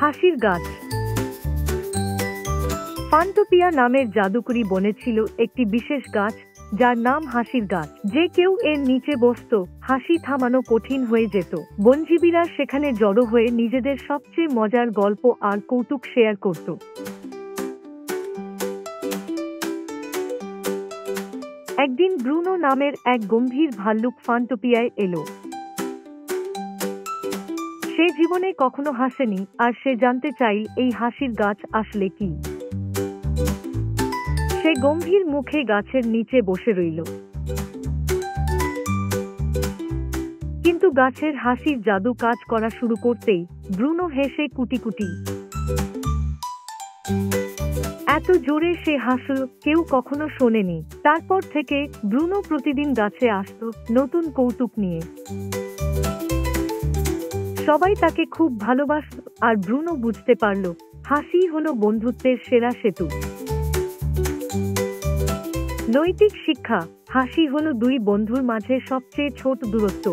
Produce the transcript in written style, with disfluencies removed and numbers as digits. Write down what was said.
হাসির গাছ। ফানটোপিয়া নামের জাদুকরি বনে ছিল একটি বিশেষ গাছ, যার নাম হাসির গাছ। যে কেউ এর নিচে বসত, হাসি থামানো কঠিন হয়ে যেত। বনজীবীরা সেখানে জড়ো হয়ে নিজেদের সবচেয়ে মজার গল্প আর কৌতুক শেয়ার করত। একদিন ব্রুনো নামের এক গম্ভীর ভাল্লুক ফানটোপিয়ায় এলো। সে জীবনে কখনো হাসেনি, আর সে জানতে চাইল এই হাসির গাছ আসলে কি। সে গম্ভীর মুখে গাছের নিচে বসে রইল। কিন্তু গাছের হাসির জাদু কাজ করা শুরু করতেই ব্রুনো হেসে কুটি। এত জোরে সে হাসল কেউ কখনো শোনেনি। তারপর থেকে ব্রুনো প্রতিদিন গাছে আসতো নতুন কৌতুক নিয়ে। সবাই তাকে খুব ভালোবাসত, আর ব্রুনো বুঝতে পারল হাসি হলো বন্ধুত্বের সেরা সেতু। নৈতিক শিক্ষা: হাসি হলো দুই বন্ধুর মাঝে সবচেয়ে ছোট দূরত্ব।